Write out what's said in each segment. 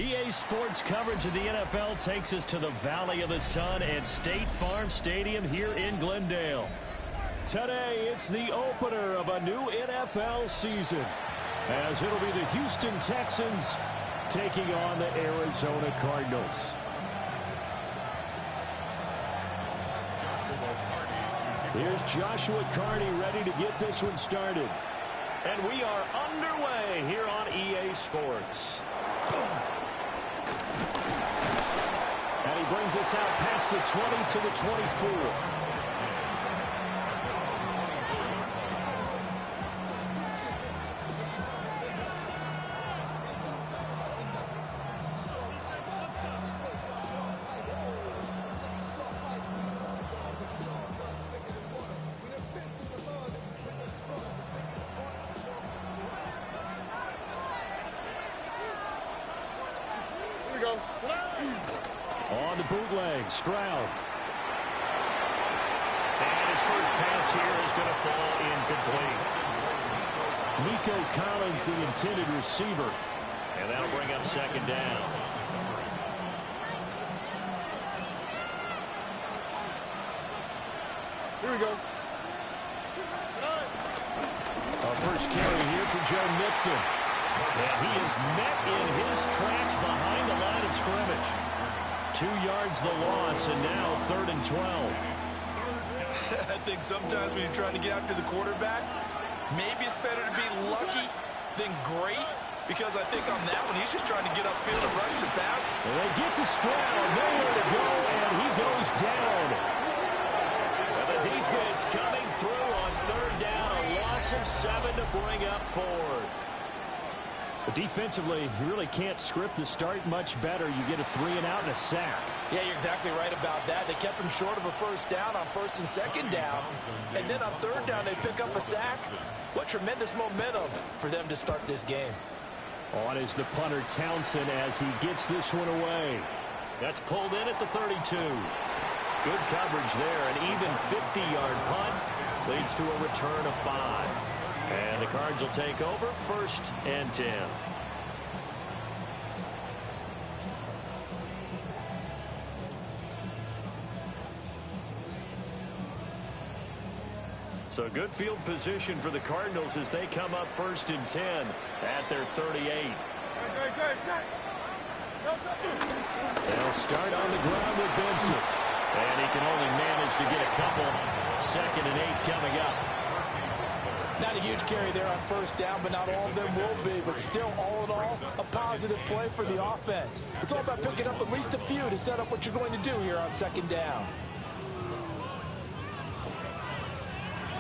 EA Sports coverage of the NFL takes us to the Valley of the Sun at State Farm Stadium here in Glendale. Today, it's the opener of a new NFL season, as it'll be the Houston Texans taking on the Arizona Cardinals. Here's Joshua Carney ready to get this one started. And we are underway here on EA Sports. And he brings us out past the 20 to the 24. On the bootleg, Stroud. And his first pass here is going to fall incomplete. Nico Collins, the intended receiver. And that'll bring up second down. Here we go. Our first carry here for Joe Mixon. And he is met in his tracks behind the line of scrimmage. 2 yards the loss, and now 3rd and 12. I think sometimes when you're trying to get after the quarterback, maybe it's better to be lucky than great, because I think on that one, he's just trying to get upfield and rush the pass. And they get to Stroud, nowhere to go, and he goes down. And the defense coming through on 3rd down, a loss of 7 to bring up 4th. But defensively, you really can't script the start much better. You get a 3-and-out and a sack. Yeah, you're exactly right about that. They kept him short of a first down on 1st and 2nd down. And then on 3rd down, they pick up a sack. What tremendous momentum for them to start this game. On is the punter, Townsend, as he gets this one away. That's pulled in at the 32. Good coverage there. An even 50-yard punt leads to a return of 5. And the Cards will take over 1st and 10. So good field position for the Cardinals as they come up 1st and 10 at their 38. They'll start on the ground with Benson. And he can only manage to get a couple. 2nd and 8 coming up. Not a huge carry there on 1st down, but not all of them will be. But still, all in all, a positive play for the offense. It's all about picking up at least a few to set up what you're going to do here on 2nd down.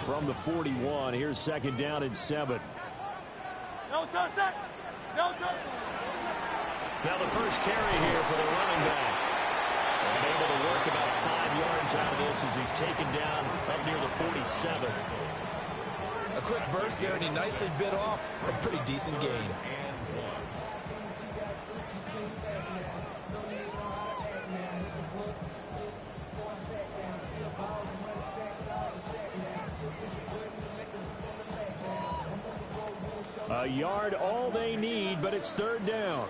From the 41, here's 2nd down and 7. No touch. No touch. Now the first carry here for the running back. And able to work about 5 yards out of this as he's taken down up near the 47. A quick burst there, and he nicely bit off a pretty decent gain. A yard all they need, but it's 3rd down.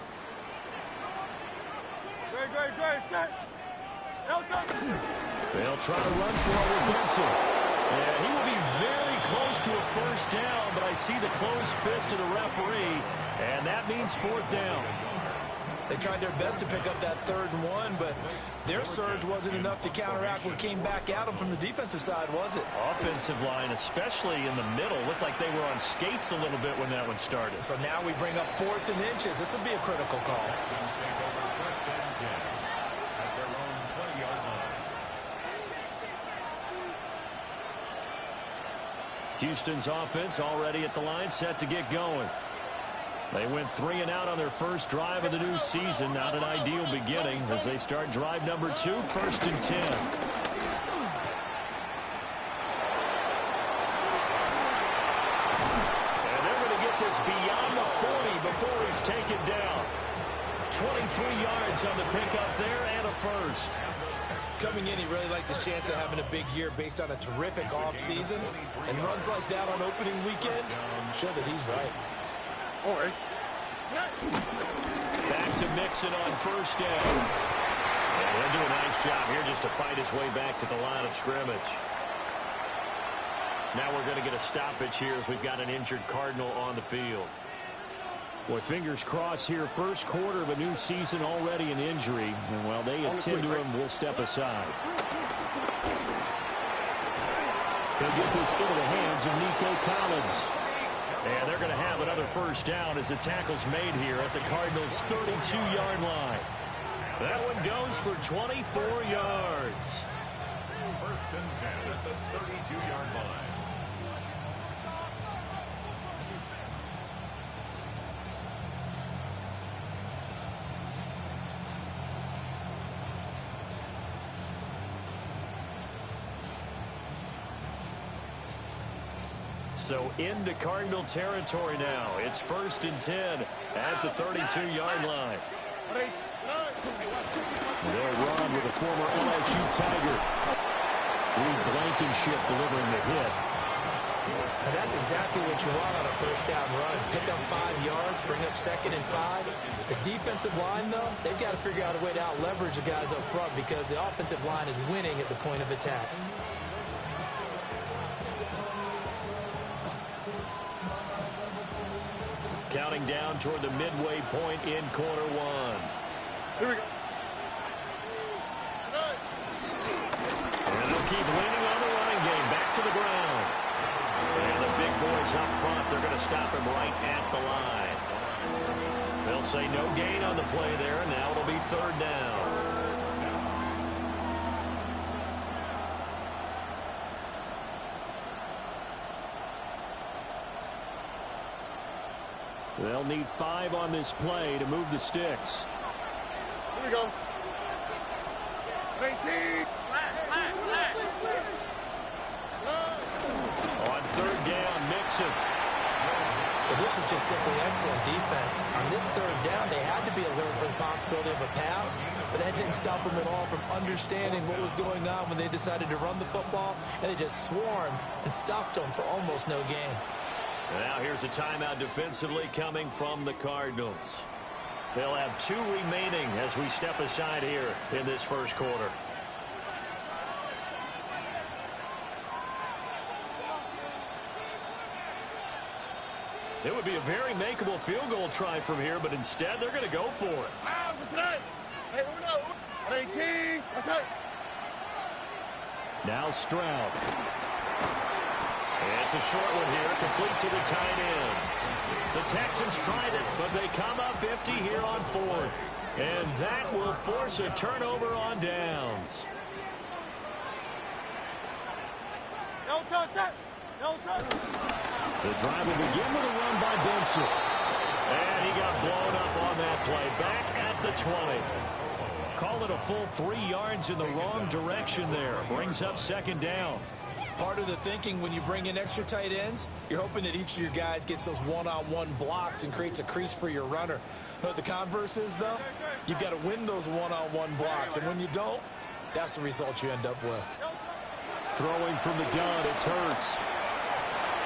Great. Set. No touch. They'll try to run for it with Benson. And he will be very close to a 1st down, but I see the closed fist of the referee, and that means 4th down. They tried their best to pick up that 3rd and 1, but their surge wasn't enough to counteract what came back at them from the defensive side, was it? Offensive line, especially in the middle, looked like they were on skates a little bit when that one started. So now we bring up 4th and inches. This will be a critical call. Houston's offense already at the line, set to get going. They went 3-and-out on their first drive of the new season. Not an ideal beginning as they start drive number 2, 1st and 10. And they're going to get this beyond the 40 before he's taken down. 23 yards on the pickup there and a first. Coming in, he really liked his chance of having a big year based on a terrific offseason. And runs like that on opening weekend show that he's right. All right. Back to Mixon on first down. And he'll do a nice job here just to fight his way back to the line of scrimmage. Now we're going to get a stoppage here as we've got an injured Cardinal on the field. Boy, fingers crossed here. First quarter of a new season, already an injury. And while they attend to him, we'll step aside. He'll get this into the hands of Nico Collins. And they're going to have another first down as the tackle's made here at the Cardinals' 32-yard line. That one goes for 24 yards. First and 10 at the 32-yard line. So into Cardinal territory now. It's first and 10 at the 32-yard line. They'll run with a former LSU Tiger. Reed Blankenship delivering the hit. And that's exactly what you want on a first down run. Pick up 5 yards, bring up 2nd and 5. The defensive line, though, they've got to figure out a way to out-leverage the guys up front because the offensive line is winning at the point of attack. Counting down toward the midway point in quarter one. Here we go. And they'll keep leaning on the running game. Back to the ground. And the big boys up front, they're going to stop him right at the line. They'll say no gain on the play there, and now it'll be third down. They'll need 5 on this play to move the sticks. Here we go. 19. On third down, Mixon. Well, this was just simply excellent defense. On this third down, they had to be alert for the possibility of a pass, but that didn't stop them at all from understanding what was going on when they decided to run the football, and they just swarmed and stuffed them for almost no gain. Now here's a timeout defensively coming from the Cardinals. They'll have 2 remaining as we step aside here in this first quarter. It would be a very makeable field goal try from here, but instead they're going to go for it. Now Stroud. It's a short one here, complete to the tight end. The Texans tried it, but they come up empty here on 4th. And that will force a turnover on downs. No touch. No touch. The drive will begin with a run by Benson. And he got blown up on that play. Back at the 20. Call it a full 3 yards in the wrong direction there. Brings up second down. Part of the thinking when you bring in extra tight ends, you're hoping that each of your guys gets those one-on-one blocks and creates a crease for your runner. But the converse is, though, you've got to win those one-on-one blocks. And when you don't, that's the result you end up with. Throwing from the gun, it's Hurts.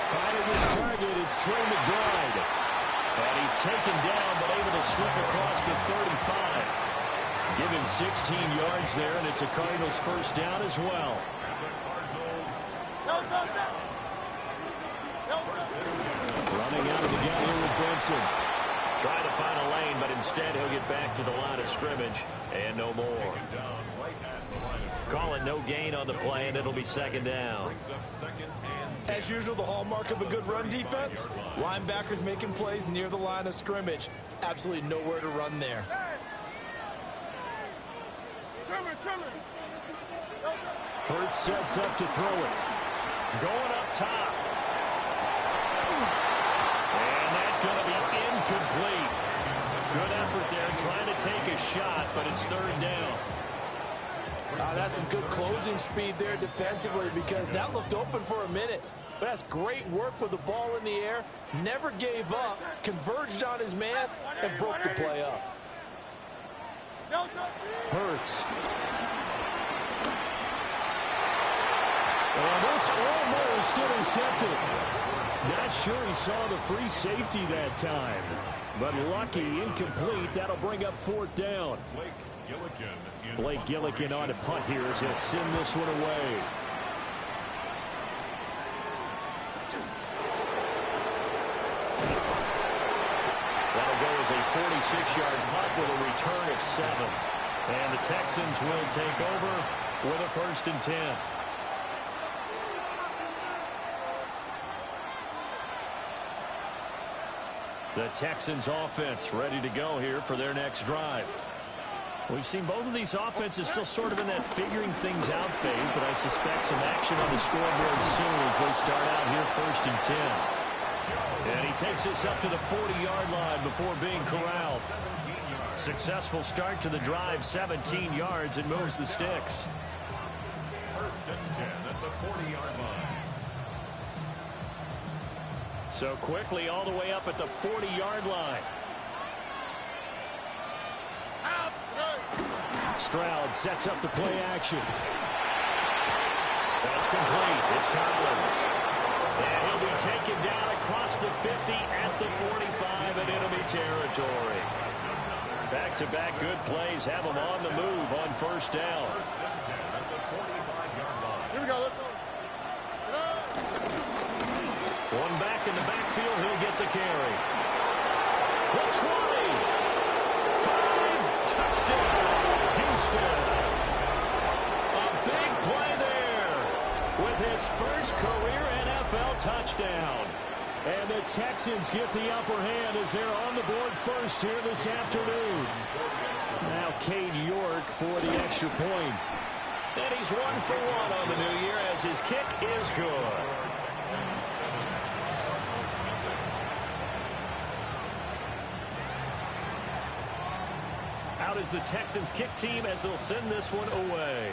Finding his target, it's Trey McBride. And he's taken down, but able to slip across the 35. Give him 16 yards there, and it's a Cardinals first down as well. Running out of the gun here with Benson. Trying to find a lane, but instead he'll get back to the line of scrimmage. And no more. Call it no gain on the play, and it'll be second down. As usual, the hallmark of a good run defense, linebackers making plays near the line of scrimmage. Absolutely nowhere to run there. Hurts sets up to throw it. Going up top. And that's going to be incomplete. Good effort there trying to take a shot, but it's third down. That's some good closing speed there defensively because that looked open for a minute. But that's great work with the ball in the air. Never gave up, converged on his man, and broke the play up. Hurts. And this almost intercepted. Not sure he saw the free safety that time. But lucky, incomplete. That'll bring up 4th down. Blake Gillikin on to punt here as he'll send this one away. That'll go as a 46-yard punt with a return of 7. And the Texans will take over with a 1st and 10. The Texans offense ready to go here for their next drive. We've seen both of these offenses still sort of in that figuring things out phase, but I suspect some action on the scoreboard soon as they start out here 1st and 10. And he takes this up to the 40-yard line before being corralled. Successful start to the drive, 17 yards, and moves the sticks. 1st and 10 at the 40-yard line. So quickly all the way up at the 40-yard line. Stroud sets up the play action. That's complete. It's Collins. And he'll be taken down across the 50 at the 45 in enemy territory. Back-to-back good plays have him on the move on 1st down. Here we go. Let's go. One back in the backfield. He'll get the carry. The 20. 5. Touchdown. Houston. A big play there with his first career NFL touchdown. And the Texans get the upper hand as they're on the board first here this afternoon. Now Cade York for the extra point. And he's 1 for 1 on the new year as his kick is good. Out is the Texans kick team as they'll send this one away.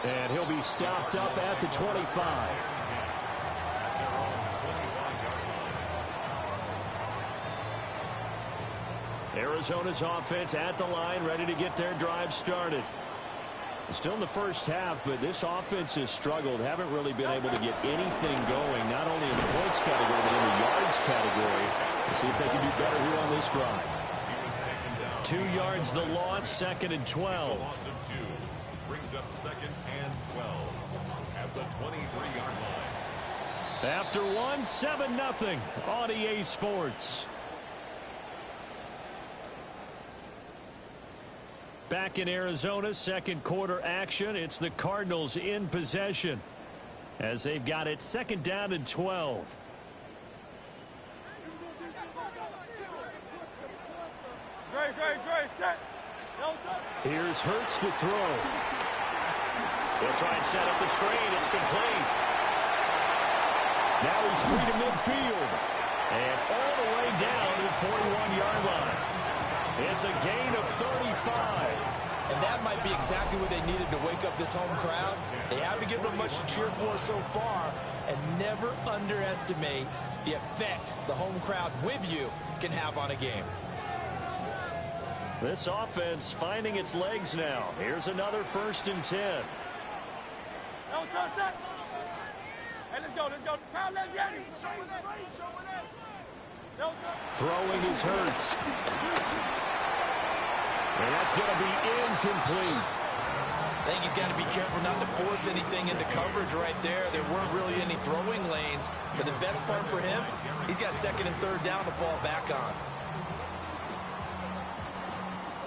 And he'll be stopped up at the 25. Arizona's offense at the line, ready to get their drive started. Still in the first half, but this offense has struggled. Haven't really been able to get anything going, not only in the points category, but in the yards category. We'll see if they can do better here on this drive. 2 yards the loss, 2nd and 12. Brings up 2nd and 12 at the 23-yard line. After one, 7-0 on EA Sports. Back in Arizona, 2nd quarter action. It's the Cardinals in possession as they've got it 2nd down and 12. Set. Here's Hurts to throw. He'll try and set up the screen. It's complete. Now he's free to midfield. And all the way down to the 41-yard line. It's a gain of 35. And that might be exactly what they needed to wake up this home crowd. They haven't given them much to cheer for so far. And never underestimate the effect the home crowd with you can have on a game. This offense finding its legs now. Here's another 1st and 10. No touch. Hey, let's go. Crowd, let's get it. No touch. Throwing is Hurts. And that's going to be incomplete. I think he's got to be careful not to force anything into coverage right there. There weren't really any throwing lanes. But the best part for him, he's got 2nd and 3rd down to fall back on.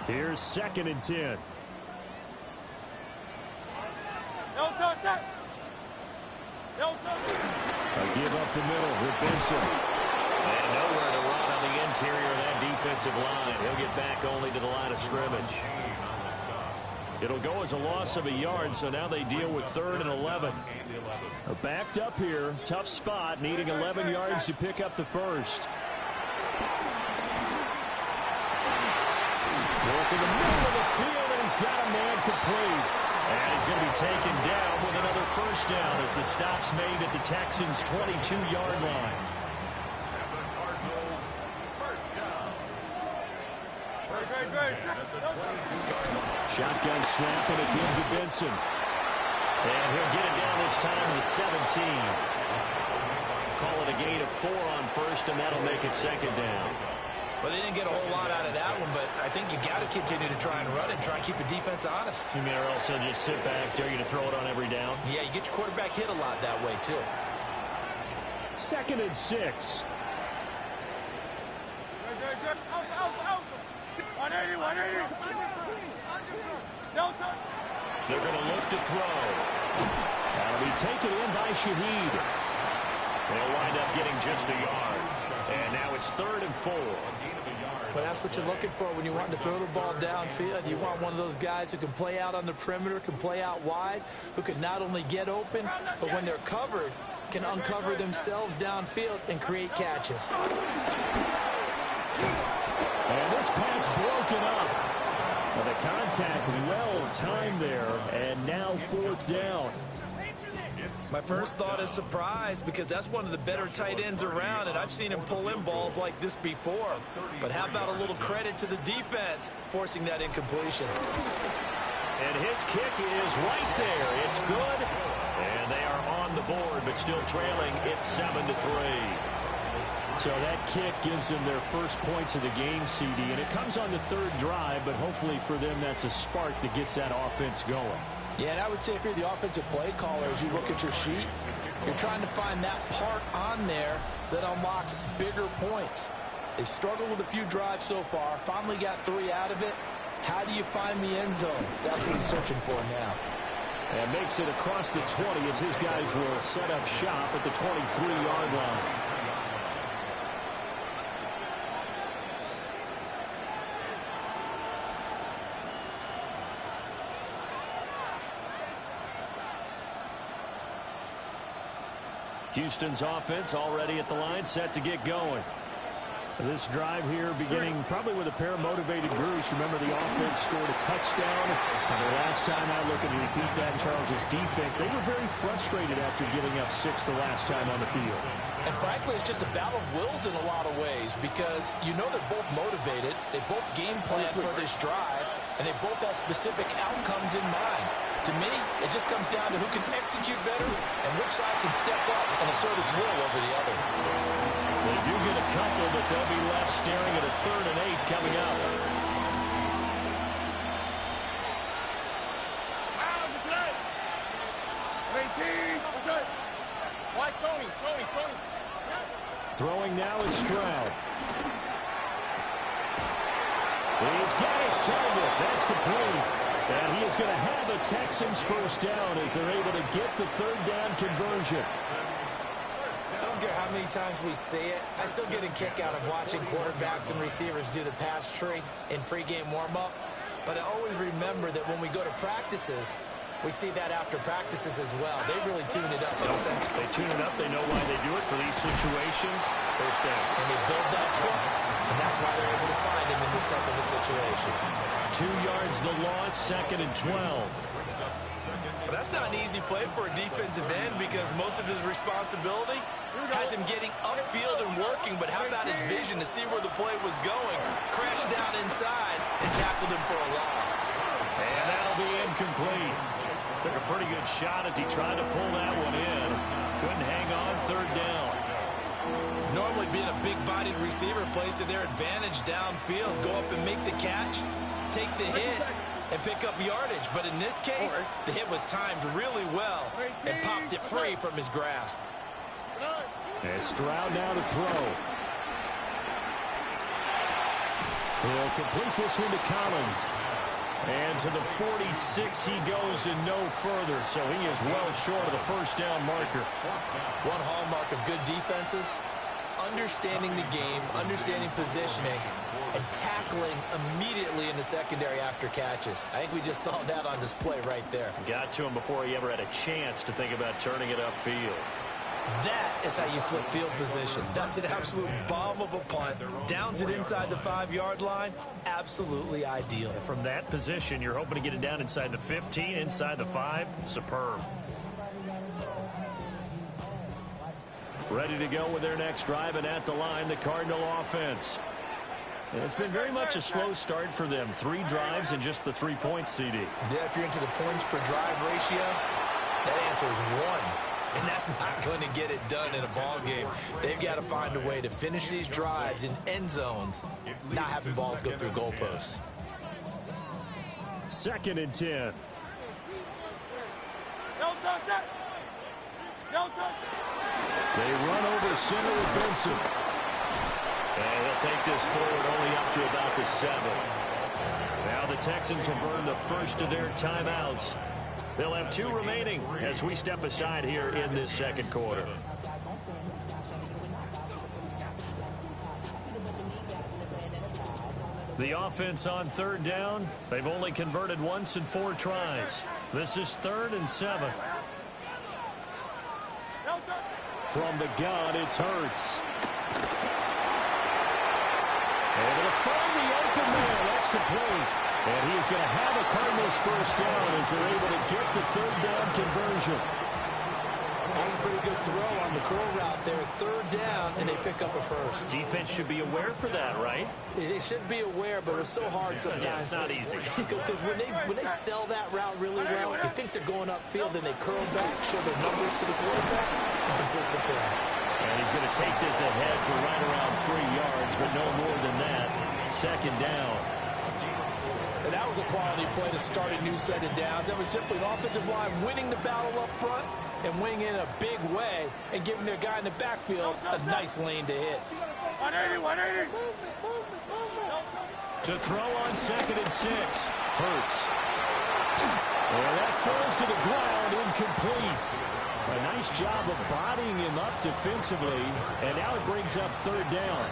Here's 2nd and 10. No touch. No touch. A give up the middle with Benson. And nowhere to run on the interior of that defensive line. He'll get back only to the line of scrimmage. It'll go as a loss of a yard, so now they deal with 3rd and 11. Backed up here, tough spot, needing 11 yards to pick up the first. Work in the middle of the field, and he's got a man complete. And he's going to be taken down with another 1st down as the stop's made at the Texans' 22-yard line. Shotgun snap, and it gives to Benson. And he'll get it down this time to the 17. Call it a gain of 4 on first, and that'll make it second down. Well, they didn't get a whole lot out of that one, but I think you got to continue to try and run it and try and keep the defense honest. You mean, or else they'll just sit back, dare you to throw it on every down? Yeah, you get your quarterback hit a lot that way, too. 2nd and 6. 180. They're going to look to throw. That'll be taken in by Shaheed. They'll wind up getting just a yard. And now it's 3rd and 4. Well, that's what you're looking for when you want to throw the ball downfield. You want one of those guys who can play out on the perimeter, can play out wide, who can not only get open, but when they're covered, can uncover themselves downfield and create catches. And this pass broken up. Well, the contact well timed there, and now 4th down. My first thought is surprise, because that's one of the better tight ends around, and I've seen him pull in balls like this before. But how about a little credit to the defense forcing that incompletion? And his kick is right there. It's good. And they are on the board, but still trailing. It's 7-3. So that kick gives them their first points of the game, CD, and it comes on the 3rd drive, but hopefully for them that's a spark that gets that offense going. Yeah, and I would say if you're the offensive play caller, as you look at your sheet, you're trying to find that part on there that unlocks bigger points. They've struggled with a few drives so far, finally got 3 out of it. How do you find the end zone? That's what he's searching for now. And makes it across the 20 as his guys will set up shop at the 23-yard line. Houston's offense already at the line, set to get going. This drive here beginning probably with a pair of motivated groups. Remember, the offense scored a touchdown. And the last time I look and repeat that in Charles's defense, they were very frustrated after giving up 6 the last time on the field. And frankly, it's just a battle of wills in a lot of ways, because you know they're both motivated. They both game plan for this drive, and they both have specific outcomes in mind. To me, it just comes down to who can execute better and which side can step up and assert its will over the other. They do get a couple, but they'll be left staring at a 3rd and 8 coming up. Throwing now is Stroud. He's got his target. That's complete. And he is going to have a Texans first down as they're able to get the 3rd down conversion. I don't care how many times we see it. I still get a kick out of watching quarterbacks and receivers do the pass tree in pregame warm-up. But I always remember that when we go to practices, we see that after practices as well. They really tune it up, don't they? They tune it up. They know why they do it for these situations. First down. And they build that trust, and that's why they're able to find him in this type of a situation. 2 yards the loss, 2nd and 12. But that's not an easy play for a defensive end, because most of his responsibility has him getting upfield and working. But how about his vision to see where the play was going? Crashed down inside and tackled him for a loss. And that'll be incomplete. Took a pretty good shot as he tried to pull that one in. Couldn't hang on, 3rd down. Normally being a big-bodied receiver plays to their advantage downfield. Go up and make the catch, take the hit, and pick up yardage. But in this case, the hit was timed really well and popped it free from his grasp. And Stroud now to throw. He'll complete this one to Collins. And to the 46 he goes and no further. So he is well short of the first down marker. One hallmark of good defenses is understanding the game, understanding positioning, and tackling immediately in the secondary after catches. I think we just saw that on display right there. Got to him before he ever had a chance to think about turning it upfield. That is how you flip field position. That's an absolute bomb of a punt. Downs it inside the 5-yard line. Absolutely ideal. From that position, you're hoping to get it down inside the 15, inside the 5. Superb. Ready to go with their next drive, and at the line, the Cardinal offense. It's been very much a slow start for them. 3 drives and just the 3 points, CD. Yeah, if you're into the points per drive ratio, that answer is 1. And that's not going to get it done in a ball game. They've got to find a way to finish these drives in end zones, not having balls go through goalposts. 2nd and 10. They run over center with Benson. And he'll take this forward only up to about the 7. Now the Texans will burn the first of their timeouts. They'll have 2 remaining as we step aside here in this 2nd quarter. The offense on 3rd down. They've only converted once in 4 tries. This is 3rd and 7. From the gun, it's Hurts. Able to find the open man. That's complete. And he's going to have a Cardinals first down as they're able to get the 3rd down conversion. That's a pretty good throw on the curl route there. 3rd down, and they pick up a first. Defense should be aware for that, right? They should be aware, but it's so hard sometimes. Yeah, it's not easy. Because when they sell that route really well, they think they're going upfield, then they curl back, show their numbers to the quarterback, and complete the play. And he's going to take this ahead for right around 3 yards, but no more than that. 2nd down. And that was a quality play to start a new set of downs. That was simply an offensive line winning the battle up front and winning in a big way and giving their guy in the backfield a nice lane to hit. 180. To throw on 2nd and 6. Hurts. And that falls to the ground, incomplete. A nice job of bodying him up defensively, and now it brings up 3rd down.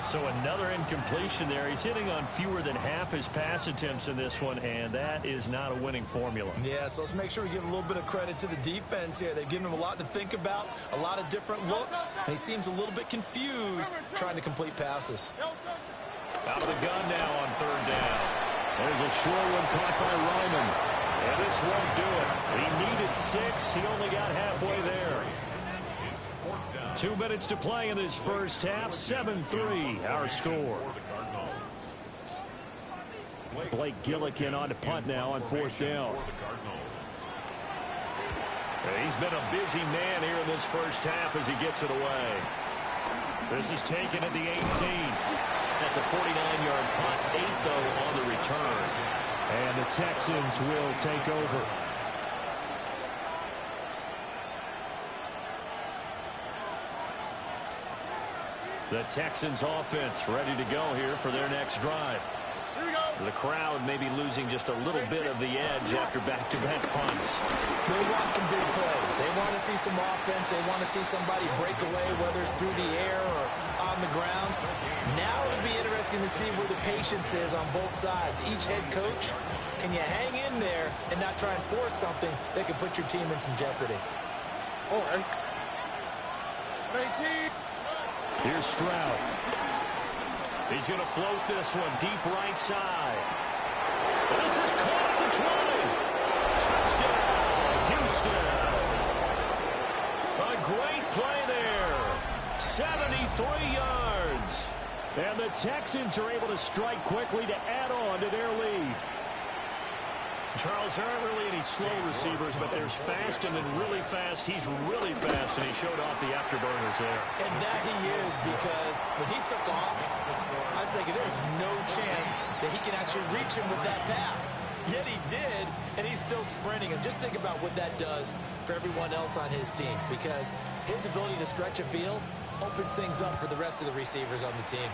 So another incompletion there. He's hitting on fewer than half his pass attempts in this one, and that is not a winning formula. Yeah, so let's make sure we give a little bit of credit to the defense here. They've given him a lot to think about, a lot of different looks, and he seems a little bit confused trying to complete passes. Out of the gun now on 3rd down. There's a short one caught by Ryman. And this won't do it. He needed 6. He only got halfway there. 2 minutes to play in this first half. 7-3, our score. Blake Gillikin on to punt now on 4th down. He's been a busy man here in this first half as he gets it away. This is taken at the 18. That's a 49-yard punt. 8, though, on the return. And the Texans will take over. The Texans offense ready to go here for their next drive. The crowd may be losing just a little bit of the edge after back-to-back punts. They want some big plays. They want to see some offense. They want to see somebody break away, whether it's through the air or on the ground. Now it'll be interesting to see where the patience is on both sides. Each head coach, can you hang in there and not try and force something that could put your team in some jeopardy? All right. 18. Here's Stroud. He's going to float this one deep right side. This is caught at the 20. Touchdown, Houston. A great play there. 73 yards. And the Texans are able to strike quickly to add on to their lead. Charles, there aren't really any slow receivers, but there's fast and then really fast. He's really fast, and he showed off the afterburners there. And that he is, because when he took off, I was thinking there's no chance that he can actually reach him with that pass. Yet he did, and he's still sprinting. And just think about what that does for everyone else on his team, because his ability to stretch a field opens things up for the rest of the receivers on the team.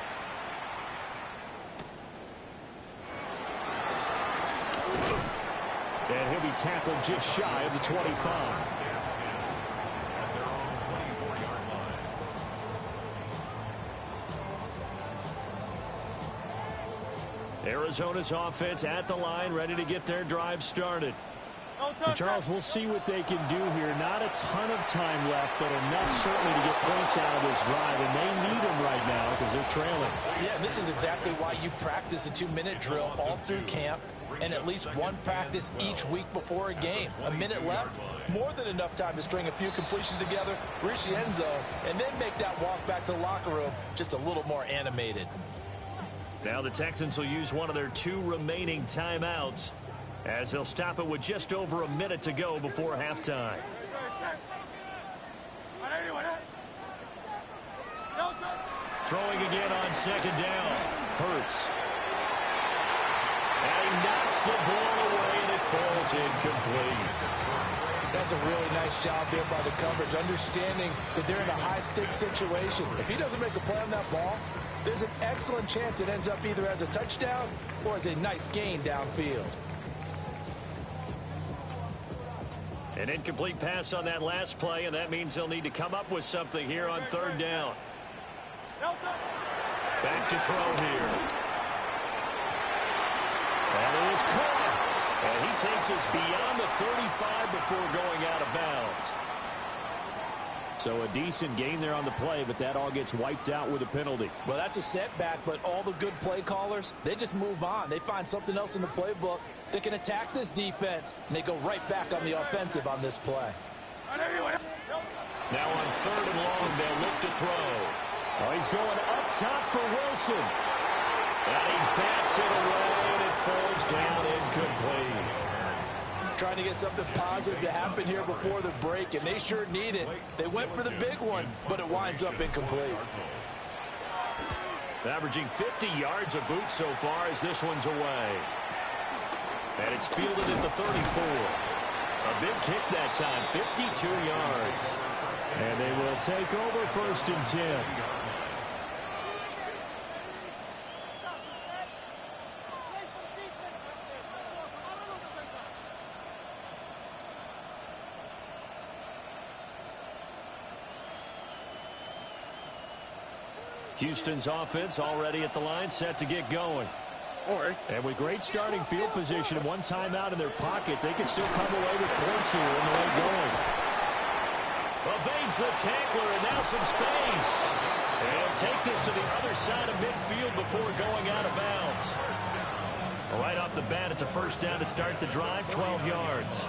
And he'll be tackled just shy of the 25. Arizona's offense at the line, ready to get their drive started. And Charles, we'll see what they can do here. Not a ton of time left, but enough certainly to get points out of this drive, and they need them right now because they're trailing. Yeah, this is exactly why you practice a 2-minute drill all through camp, and at least one practice each week before a game. A minute left, more than enough time to string a few completions together, reach the end zone, and then make that walk back to the locker room just a little more animated. Now the Texans will use one of their 2 remaining timeouts as they'll stop it with just over a minute to go before halftime. Throwing again on second down. Hurts. And he knocks the ball away, and it falls incomplete. That's a really nice job there by the coverage, understanding that they're in a high-stakes situation. If he doesn't make a play on that ball, there's an excellent chance it ends up either as a touchdown or as a nice gain downfield. An incomplete pass on that last play, and that means they'll need to come up with something here on third down. Back to throw here. And it is caught. And he takes us beyond the 35 before going out of bounds. So a decent gain there on the play, but that all gets wiped out with a penalty. Well, that's a setback, but all the good play callers, they just move on. They find something else in the playbook that can attack this defense, and they go right back on the offensive on this play. Now on third and long, they'll look to throw. Oh, he's going up top for Wilson. And he bats it away, and it falls down incomplete. Trying to get something positive to happen here before the break, and they sure need it. They went for the big one, but it winds up incomplete. Averaging 50 yards a boot so far as this one's away. And it's fielded at the 34. A big kick that time, 52 yards. And they will take over first and 10. Houston's offense already at the line, set to get going. And with great starting field position and one timeout in their pocket, they can still come away with points here in the late going. Evades the tackler, and now some space. And take this to the other side of midfield before going out of bounds. Right off the bat, it's a first down to start the drive, 12 yards.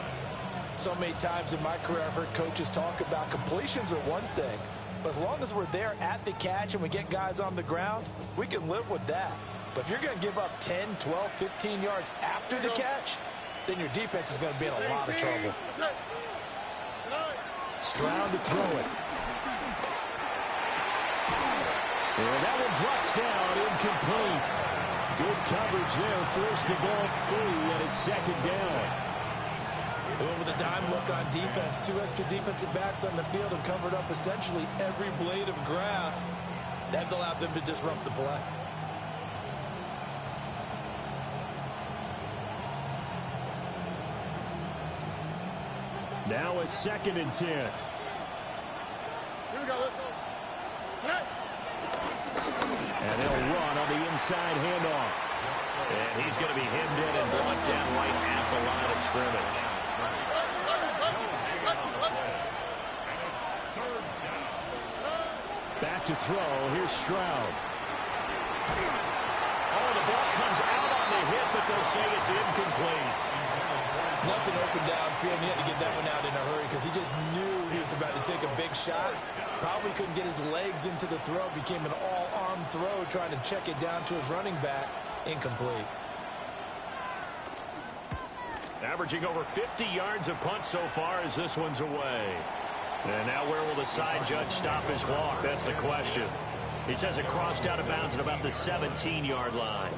So many times in my career, I've heard coaches talk about completions are one thing. But as long as we're there at the catch and we get guys on the ground, we can live with that. But if you're going to give up 10, 12, 15 yards after the catch, then your defense is going to be in a lot of trouble. Stroud to throw it. And that one drops down, incomplete. Good coverage there, forced the ball free, and it's second down. With a dime look on defense, 2 extra defensive backs on the field have covered up essentially every blade of grass. That allowed them to disrupt the play. Now a second and 10. Here we go, let's go. And they'll run on the inside handoff. And he's going to be hemmed in and brought down right at the line of scrimmage. Back to throw. Here's Stroud. Oh, the ball comes out on the hit, but they'll say it's incomplete. Nothing open downfield, and he had to get that one out in a hurry because he just knew he was about to take a big shot. Probably couldn't get his legs into the throw. Became an all-arm throw trying to check it down to his running back. Incomplete. Averaging over 50 yards a punt so far as this one's away. And now where will the side judge stop his walk? That's the question. He says it crossed out of bounds at about the 17-yard line.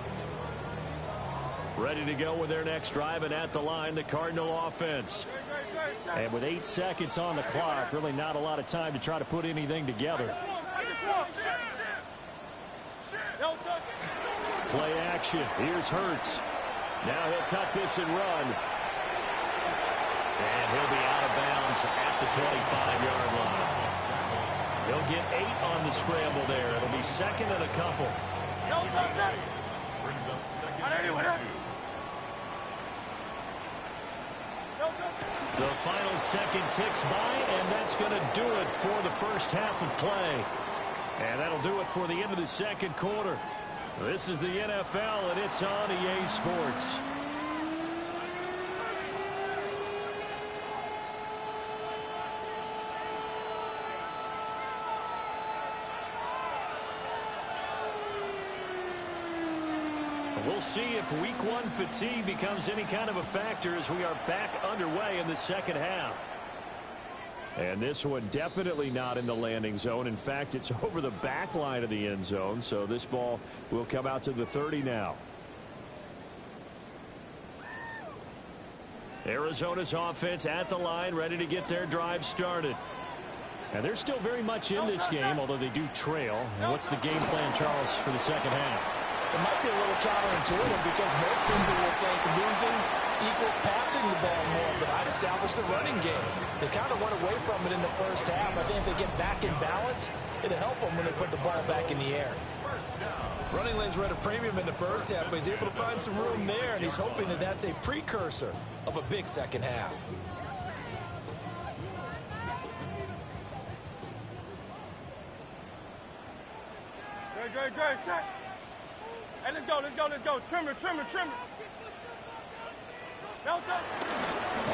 Ready to go with their next drive, and at the line, the Cardinal offense. And with 8 seconds on the clock, really not a lot of time to try to put anything together. Play action. Here's Hurts. Now he'll tuck this and run. And he'll be out of bounds at the 25-yard line. He'll get 8 on the scramble there. It'll be second and a couple. Brings up second and 2. The final second ticks by, and that's going to do it for the first half of play. And that'll do it for the end of the second quarter. This is the NFL, and it's on EA Sports. We'll see if week 1 fatigue becomes any kind of a factor as we are back underway in the second half. And this one definitely not in the landing zone. In fact, it's over the back line of the end zone. So this ball will come out to the 30 now. Arizona's offense at the line, ready to get their drive started. And they're still very much in this game, although they do trail. And what's the game plan, Charles, for the second half? It might be a little counterintuitive because most people will think losing equals passing the ball more, but I'd establish the running game. They kind of went away from it in the first half. I think if they get back in balance, it'll help them when they put the ball back in the air. Running lanes were at a premium in the first half, but he's able to find some room there, and he's hoping that that's a precursor of a big second half. Great. Hey, let's go. Trimmer. Delta.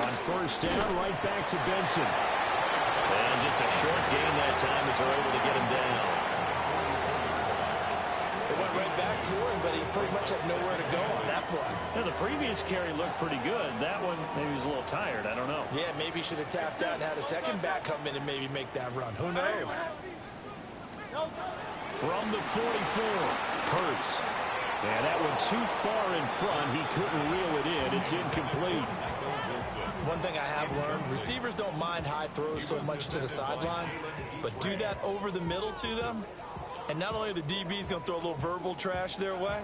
On first down, right back to Benson. And just a short gain that time as they're able to get him down. It went right back to him, but he pretty much had nowhere to go on that play. Now, the previous carry looked pretty good. That one, maybe he was a little tired. I don't know. Yeah, maybe he should have tapped out and had a second back come in and maybe make that run. Who knows? From the 44, Hurts. And that one too far in front. He couldn't reel it in. It's incomplete. One thing I have learned, receivers don't mind high throws so much to the sideline, but do that over the middle to them, and not only are the DBs going to throw a little verbal trash their way,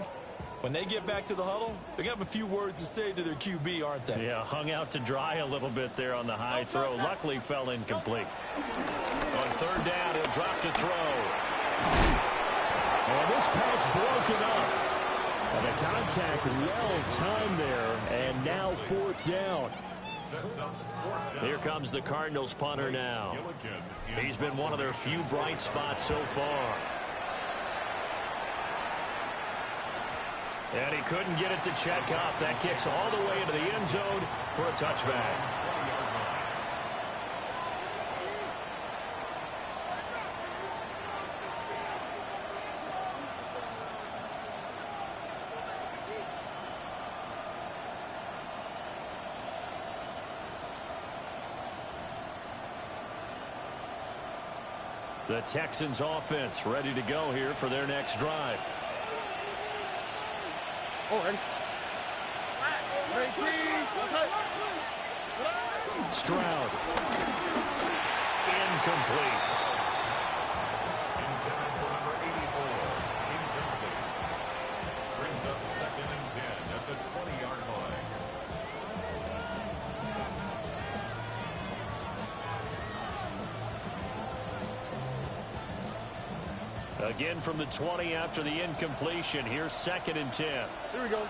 when they get back to the huddle, they're going to have a few words to say to their QB, aren't they? Yeah, hung out to dry a little bit there on the high throw. Luckily fell incomplete. On third down, he'll drop to throw. And this pass broken up. And the contact well timed there, and now fourth down. Here comes the Cardinals punter now. He's been one of their few bright spots so far. And he couldn't get it to check off. That kicks all the way into the end zone for a touchback. The Texans offense ready to go here for their next drive. Stroud. Incomplete. Intended for number 84. Incomplete. Brings up 2nd and 10 at the 20-yard line. Again from the 20 after the incompletion. Here's 2nd and 10. Here we go.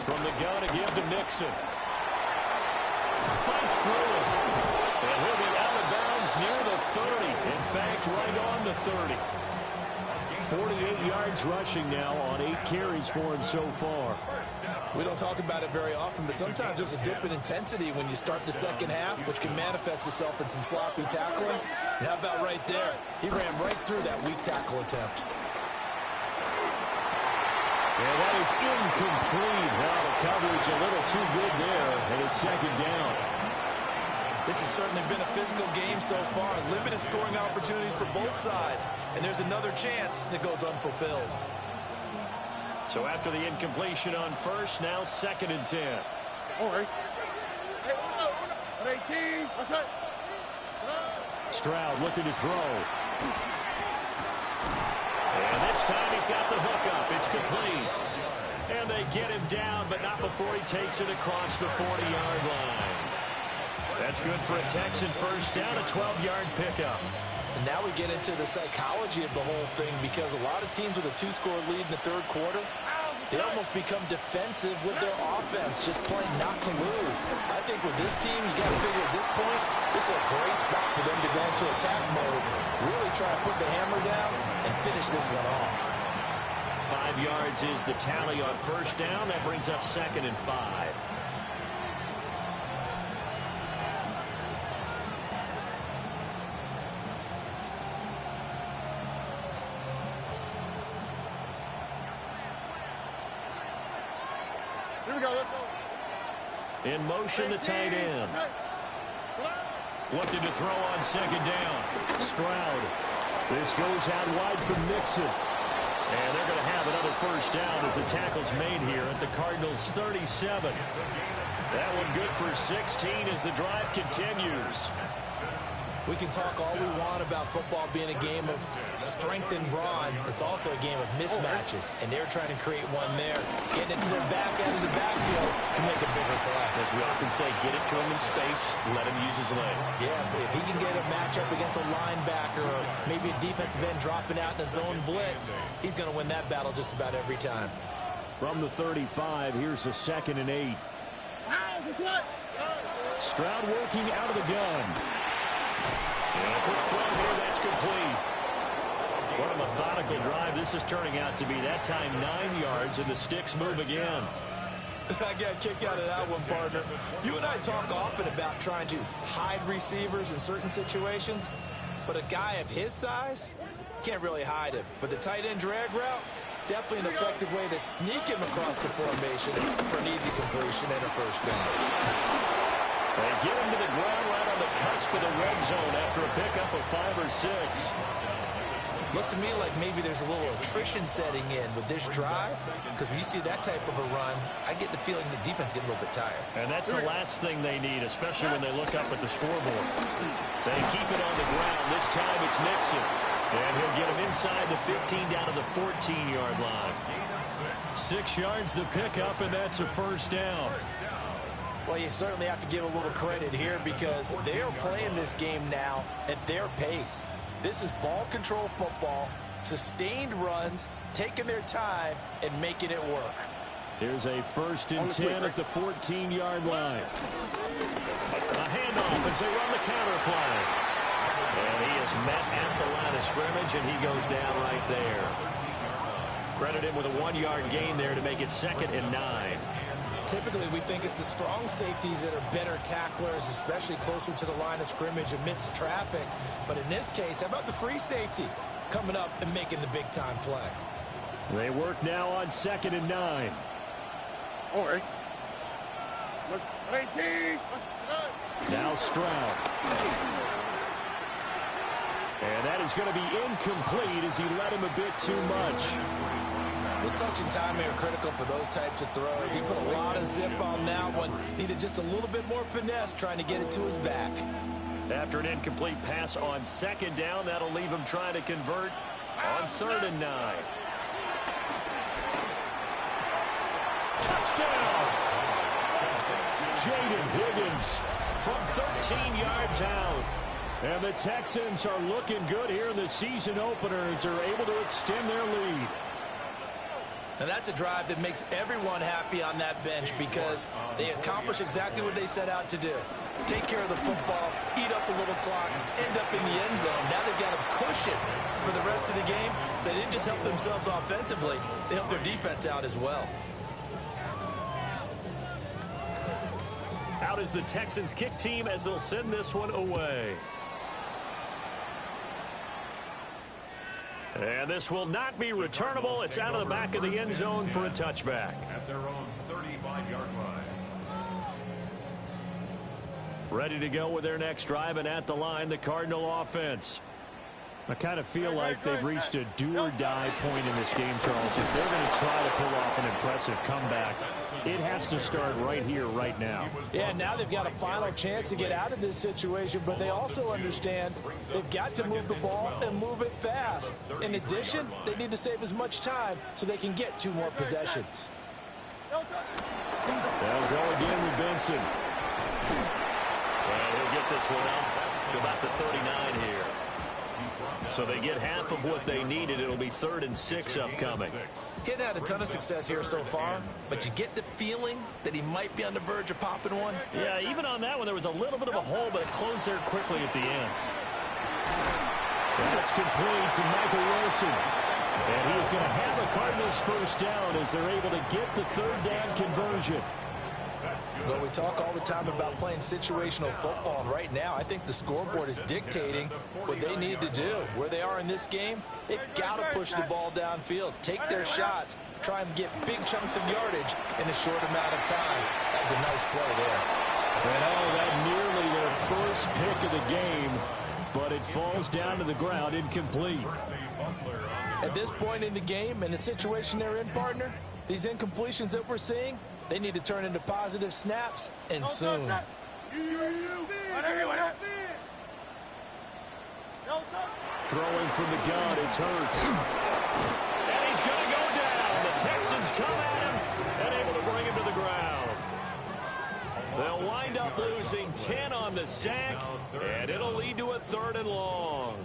From the gun to give to Mixon. Fights through it. And he'll be out of bounds near the 30. In fact, right on the 30. 48 yards rushing now on 8 carries for him so far. We don't talk about it very often, but sometimes there's a dip in intensity when you start the second half, which can manifest itself in some sloppy tackling. And how about right there? He ran right through that weak tackle attempt. Yeah, that is incomplete. Well, the coverage a little too good there, and it's 2nd down. This has certainly been a physical game so far. Limited scoring opportunities for both sides. And there's another chance that goes unfulfilled. So after the incompletion on first, now 2nd and 10. All right. Hey, 18. What's up? Stroud looking to throw. And this time he's got the hook up. It's complete. And they get him down, but not before he takes it across the 40-yard line. That's good for a Texan first down, a 12-yard pickup. And now we get into the psychology of the whole thing, because a lot of teams with a 2-score lead in the third quarter, they almost become defensive with their offense, just playing not to lose. I think with this team, you got to figure at this point, this is a great spot for them to go into attack mode, really try to put the hammer down and finish this one off. 5 yards is the tally on first down. That brings up 2nd and 5. Here we go. Let's go. In motion, the tight end. Looking to throw on second down. Stroud. This goes out wide from Nixon. And they're going to have another first down as the tackle's made here at the Cardinals' 37. That one good for 16 as the drive continues. We can talk all we want about football being a game of strength and brawn. It's also a game of mismatches, and they're trying to create one there, getting it to their back end of the backfield to make a bigger play. As we often say, get it to him in space, let him use his leg. Yeah, if he can get a matchup against a linebacker or maybe a defensive end dropping out in a zone blitz, he's going to win that battle just about every time. From the 35, here's a 2nd and 8. Stroud working out of the gun. And a quick throw here, that's complete. What a methodical drive this is turning out to be. That time 9 yards, and the sticks move again. I got a kick out of that one, partner. You and I talk often about trying to hide receivers in certain situations, but a guy of his size can't really hide him. But the tight end drag route, definitely an effective way to sneak him across the formation for an easy completion and a first down. They get him to the ground right on the cusp of the red zone after a pickup of 5 or 6. Looks to me like maybe there's a little attrition setting in with this drive, because when you see that type of a run, I get the feeling the defense getting a little bit tired. And that's the last thing they need, especially when they look up at the scoreboard. They keep it on the ground. This time it's Nixon. And he'll get him inside the 15 down to the 14-yard line. 6 yards the pickup, and that's a first down. Well, you certainly have to give a little credit here because they are playing this game now at their pace. This is ball control football, sustained runs, taking their time, and making it work. Here's a 1st and 10 at the 14-yard line. A handoff as they run the counter play. And he is met at the line of scrimmage, and he goes down right there. Credit him with a 1-yard gain there to make it 2nd and 9. Typically, we think it's the strong safeties that are better tacklers, especially closer to the line of scrimmage amidst traffic. But in this case, how about the free safety coming up and making the big-time play? They work now on 2nd and 9. All right. Look, 18. Now Stroud. And that is going to be incomplete as he led him a bit too much. The touch and timing are critical for those types of throws. He put a lot of zip on that one. Needed just a little bit more finesse trying to get it to his back. After an incomplete pass on 2nd down, that'll leave him trying to convert on 3rd and 9. Touchdown! Jaden Higgins from 13 yards out. And the Texans are looking good here in the season opener as they're able to extend their lead. And that's a drive that makes everyone happy on that bench because they accomplish exactly what they set out to do. Take care of the football, eat up a little clock, end up in the end zone. Now they've got a cushion for the rest of the game. So they didn't just help themselves offensively, they helped their defense out as well. Out is the Texans kick team as they'll send this one away. And this will not be returnable. It's out of the back of the end zone for a touchback. At their own 35-yard line. Ready to go with their next drive, and at the line, the Cardinal offense. I kind of feel like they've reached a do-or-die point in this game, Charles. If they're going to try to pull off an impressive comeback, it has to start right here, right now. Yeah, now they've got a final chance to get out of this situation, but they also understand they've got to move the ball and move it fast. In addition, they need to save as much time so they can get 2 more possessions. They'll go again with Benson. And he'll get this one up to about the 39 here. So they get half of what they needed. It'll be 3rd and 6 upcoming. He hadn't had a ton of success here so far, but you get the feeling that he might be on the verge of popping one. Yeah, even on that one, there was a little bit of a hole, but it closed there quickly at the end. That's complete to Michael Wilson. And he is going to have the Cardinals first down as they're able to get the 3rd down conversion. Well, we talk all the time about playing situational football, and right now I think the scoreboard is dictating what they need to do. Where they are in this game, they've got to push the ball downfield, take their shots, try and get big chunks of yardage in a short amount of time. That was a nice play there. And that nearly their first pick of the game, but it falls down to the ground incomplete. At this point in the game, in the situation they're in, partner, these incompletions that we're seeing, they need to turn into positive snaps, and soon. Throwing from the gun, it's Hurts. And he's going to go down. The Texans come at him and able to bring him to the ground. They'll wind up losing 10 on the sack, and it'll lead to a 3rd and long.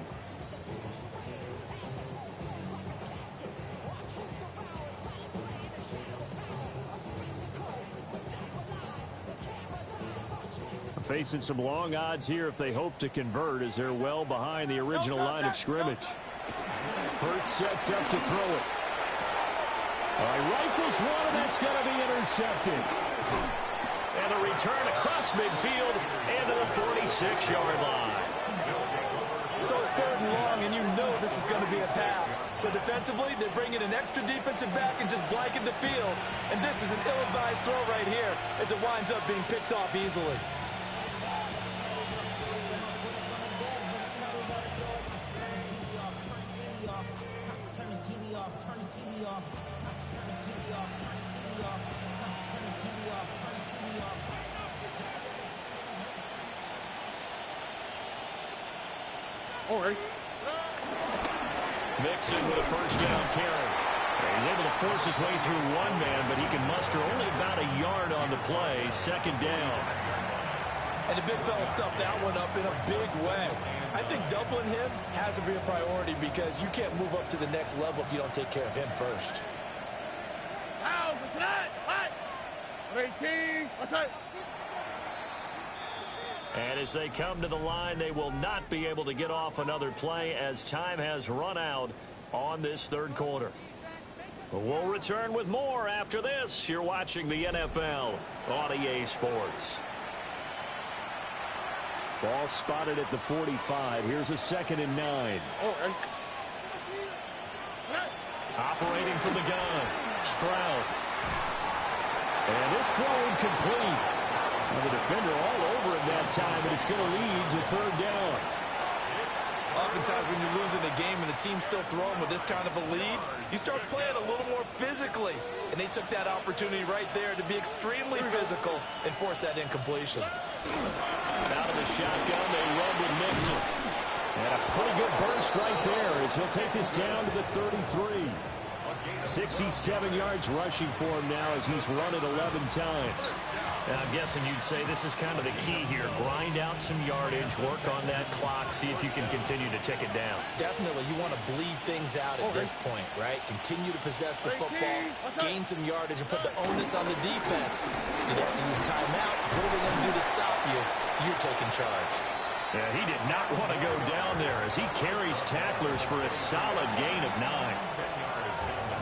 Facing some long odds here if they hope to convert, as they're well behind the original line of scrimmage. Hurts sets up to throw it. Rifles one, and that's going to be intercepted. And a return across midfield and to the 46-yard line. So it's 3rd and long, and you know this is going to be a pass. So defensively, they bring in an extra defensive back and just blanket the field. And this is an ill-advised throw right here as it winds up being picked off easily. Mixon with a first down carry. He's able to force his way through one man, but he can muster only about a yard on the play. 2nd down. And the big fella stuffed that one up in a big way. I think doubling him has to be a priority because you can't move up to the next level if you don't take care of him first. And as they come to the line, they will not be able to get off another play as time has run out on this 3rd quarter. But we'll return with more after this. You're watching the NFL on EA Sports. Ball spotted at the 45. Here's a 2nd and 9. Operating from the gun. Stroud. And this throw incomplete. And the defender all over it that time, and it's going to lead to 3rd down. Oftentimes when you're losing a game and the team's still throwing with this kind of a lead, you start playing a little more physically. And they took that opportunity right there to be extremely physical and force that incompletion. Out of the shotgun, they run with Mixon. And a pretty good burst right there as he'll take this down to the 33. 67 yards rushing for him now as he's run it 11 times. And I'm guessing you'd say this is kind of the key here. Grind out some yardage, work on that clock, see if you can continue to tick it down. Definitely, you want to bleed things out at this point, right? Continue to possess the football, gain some yardage, and put the onus on the defense. Do they have to use timeouts? What are they going to do to stop you? You're taking charge. Yeah, he did not want to go down there as he carries tacklers for a solid gain of 9.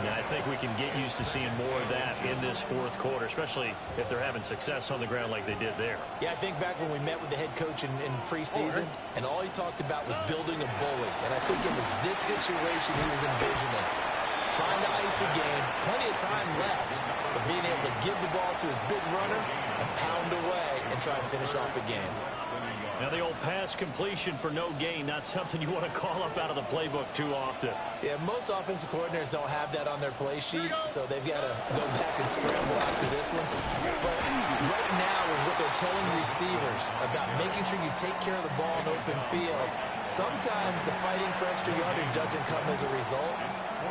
And I think we can get used to seeing more of that in this 4th quarter, especially if they're having success on the ground like they did there. Yeah, I think back when we met with the head coach in preseason, and all he talked about was building a bully. And I think it was this situation he was envisioning. Trying to ice a game, plenty of time left, but being able to give the ball to his big runner and pound away and try and finish off a game. Now the old pass completion for no gain, not something you want to call up out of the playbook too often. Yeah, most offensive coordinators don't have that on their play sheet, so they've got to go back and scramble after this one. But right now, with what they're telling receivers about making sure you take care of the ball in open field, sometimes the fighting for extra yardage doesn't come as a result.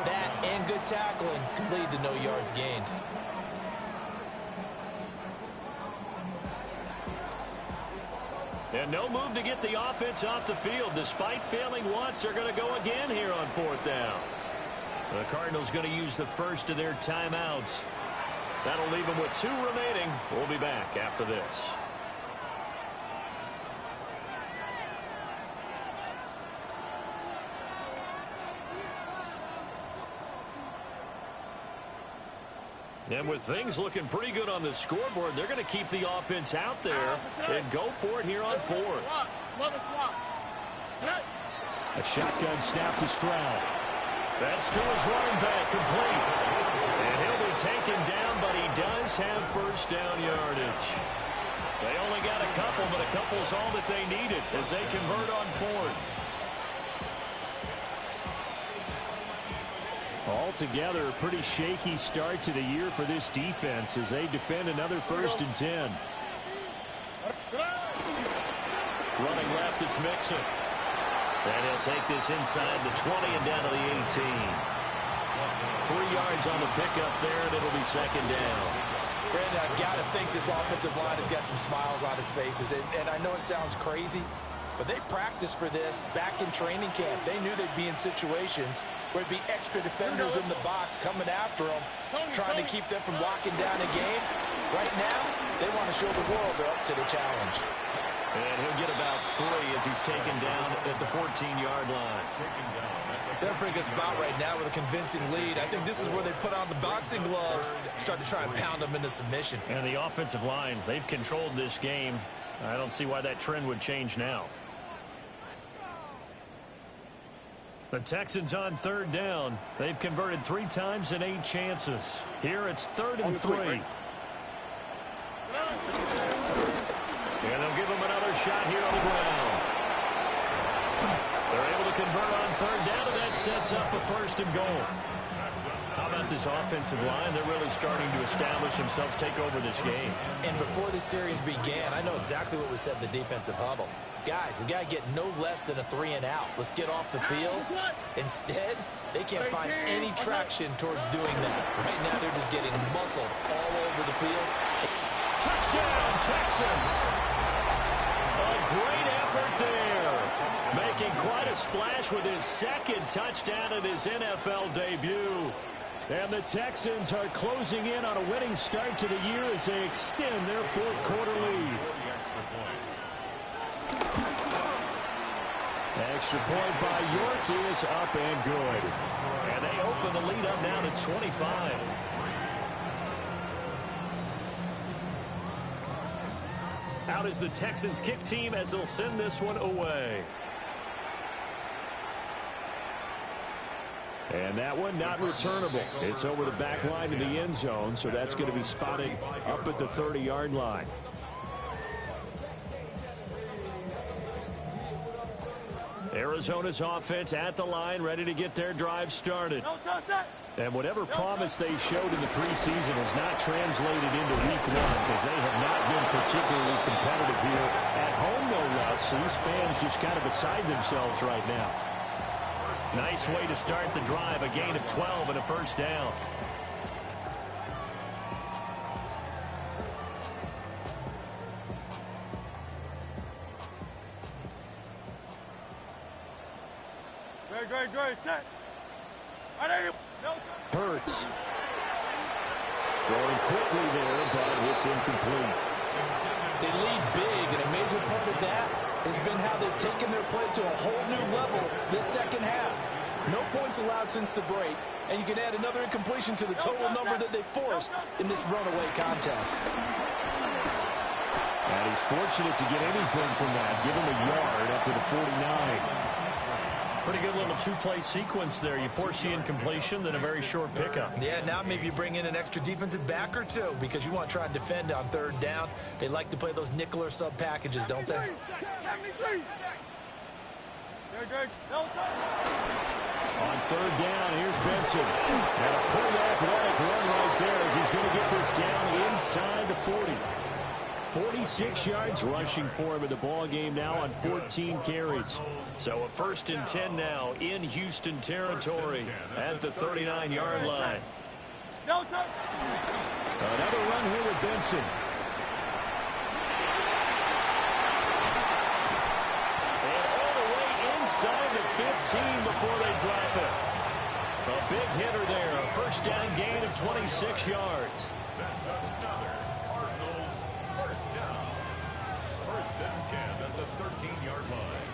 That and good tackling can lead to no yards gained. And no move to get the offense off the field. Despite failing once, they're going to go again here on 4th down. The Cardinals going to use the first of their timeouts. That'll leave them with 2 remaining. We'll be back after this. And with things looking pretty good on the scoreboard, they're going to keep the offense out there and go for it here on fourth. A shotgun snap to Stroud. That's to his running back, complete. And he'll be taken down, but he does have first down yardage. They only got a couple, but a couple's all that they needed as they convert on fourth. Altogether, a pretty shaky start to the year for this defense as they defend another 1st and 10. Running left, it's Mixon. And he'll take this inside the 20 and down to the 18. 3 yards on the pickup there, and it'll be second down. Brandon, I've got to think this offensive line has got some smiles on its faces. And I know it sounds crazy, but they practiced for this back in training camp. They knew they'd be in situations where it'd be extra defenders in the box coming after them, trying to keep them from locking down a game. Right now, they want to show the world they're up to the challenge. And he'll get about 3 as he's taken down at the 14-yard line. They're in a pretty good spot right now with a convincing lead. I think this is where they put on the boxing gloves, start to try and pound them into submission. And the offensive line, they've controlled this game. I don't see why that trend would change now. The Texans on 3rd down. They've converted 3 times and 8 chances. Here it's 3rd and 3. And they'll give him another shot here on the ground. They're able to convert on 3rd down, and that sets up a 1st and goal. How about this offensive line? They're really starting to establish themselves, take over this game. And before the series began, I know exactly what we said in the defensive huddle. Guys, we got to get no less than a 3 and out. Let's get off the field. Instead, they can't find any traction towards doing that. Right now, they're just getting muscled all over the field. Touchdown, Texans! A great effort there. Making quite a splash with his 2nd touchdown in his NFL debut. And the Texans are closing in on a winning start to the year as they extend their 4th quarter lead. Extra point by York is up and good. And they open the lead up now to 25. Out is the Texans kick team as they'll send this one away. And that one not returnable. It's over the back line of the end zone, so that's going to be spotted up at the 30-yard line. Arizona's offense at the line, ready to get their drive started. And whatever promise they showed in the preseason has not translated into week 1 because they have not been particularly competitive here. At home, no less. These fans just kind of beside themselves right now. Nice way to start the drive. A gain of 12 and a 1st down. Great, set. Hurts. Throwing quickly there, but it's incomplete. They lead big, and a major part of that has been how they've taken their play to a whole new level this 2nd half. No points allowed since the break, and you can add another incompletion to the total number that they forced in this runaway contest. And he's fortunate to get anything from that. Give him a yard up to the 49. Pretty good little 2-play sequence there. You force the incompletion, then a very short pickup. Yeah, now maybe you bring in an extra defensive back or 2 because you want to try and defend on 3rd down. They like to play those nickel or sub packages, don't they? On 3rd down, here's Benson. And a pretty athletic run right there as he's going to get this down inside the 40. 46 yards rushing for him in the ball game now on 14 carries. So a 1st and 10 now in Houston territory at the 39-yard line. Another run here with Benson. And all the way inside the 15 before they drop it. A big hitter there. A 1st down gain of 26 yards. That's another Cardinals 1st down. 1st and 10 at the 13-yard line.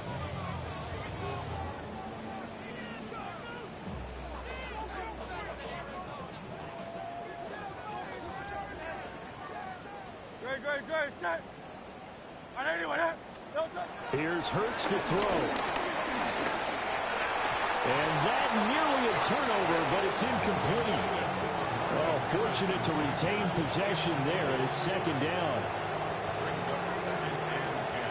great, set. Anyway, Here's Hurts to throw. And that nearly a turnover, but it's incomplete. Oh, fortunate to retain possession there, and it's second down. Brings up second and 10.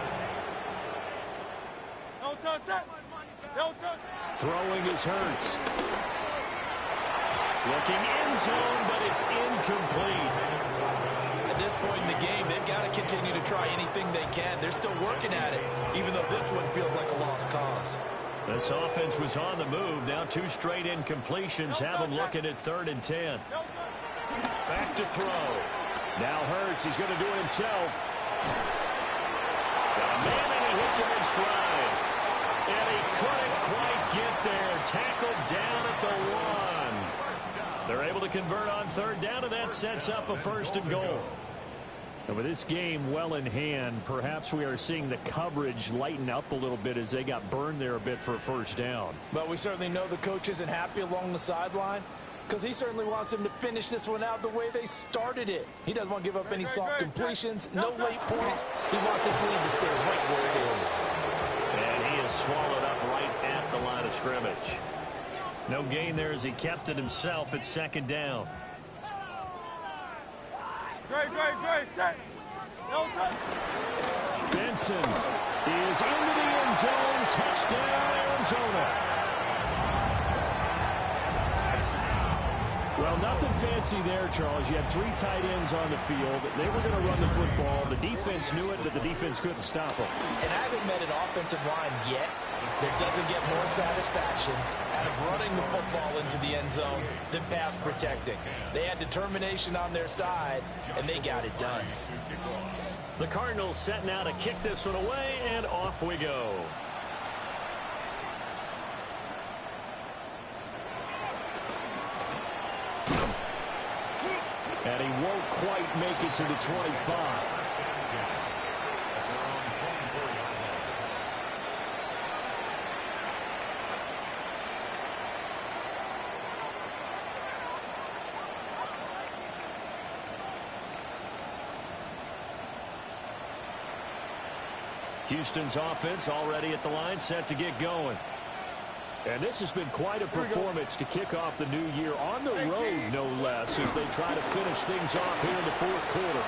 Don't touch that. Don't touch. Throwing is Hurts. Looking end zone, but it's incomplete. At this point in the game, they've got to continue to try anything they can. They're still working at it, even though this one feels like a lost cause. This offense was on the move. Now 2 straight incompletions have them looking at 3rd and 10. Back to throw. Now Hurts, he's going to do it himself. Got a man and he hits him in stride. And he couldn't quite get there. Tackled down at the 1. They're able to convert on 3rd down, and that sets up a 1st and goal. And with this game well in hand, perhaps we are seeing the coverage lighten up a little bit as they got burned there a bit for a 1st down. But we certainly know the coach isn't happy along the sideline because he certainly wants them to finish this one out the way they started it. He doesn't want to give up any soft completions, no late points. He wants his lead to stay right where it is. And he is swallowed up right at the line of scrimmage. No gain there as he kept it himself at 2nd down. Great, set. Don't touch. Benson is into the end zone. Touchdown, Arizona. Well, nothing fancy there, Charles. You had 3 tight ends on the field. They were going to run the football. The defense knew it, but the defense couldn't stop them. And I haven't met an offensive line yet that doesn't get more satisfaction out of running the football into the end zone than pass protecting. They had determination on their side, and they got it done. The Cardinals set now to kick this one away, and off we go. And he won't quite make it to the 25. Houston's offense already at the line, set to get going. And this has been quite a performance to kick off the new year on the road, no less, as they try to finish things off here in the 4th quarter.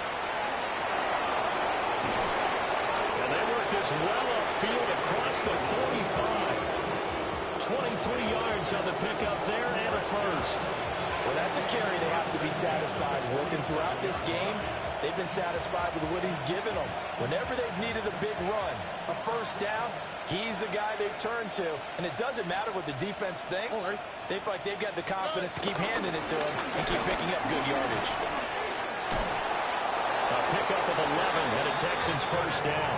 And they work this well upfield across the 45. 23 yards on the pickup there and a 1st. Well, that's a carry they have to be satisfied with. And throughout this game, they've been satisfied with what he's given them. Whenever they've needed a big run, a 1st down, he's the guy they've turned to. And it doesn't matter what the defense thinks. They feel like they've got the confidence to keep handing it to him and keep picking up good yardage. A pickup of 11 and a Texans 1st down.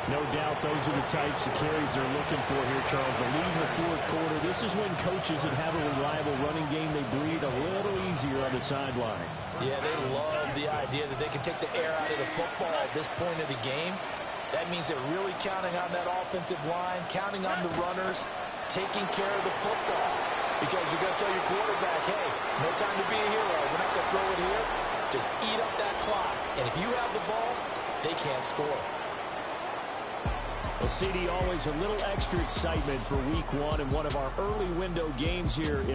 No doubt those are the types of carries they're looking for here, Charles. The lead in the 4th quarter. This is when coaches that have a reliable running game, they breathe a little easier on the sideline. Yeah, they love the idea that they can take the air out of the football at this point of the game. That means they're really counting on that offensive line, counting on the runners, taking care of the football. Because you're going to tell your quarterback, hey, no time to be a hero. We're not going to throw it here. Just eat up that clock. And if you have the ball, they can't score. Well, CD, always a little extra excitement for week 1 and one of our early window games here in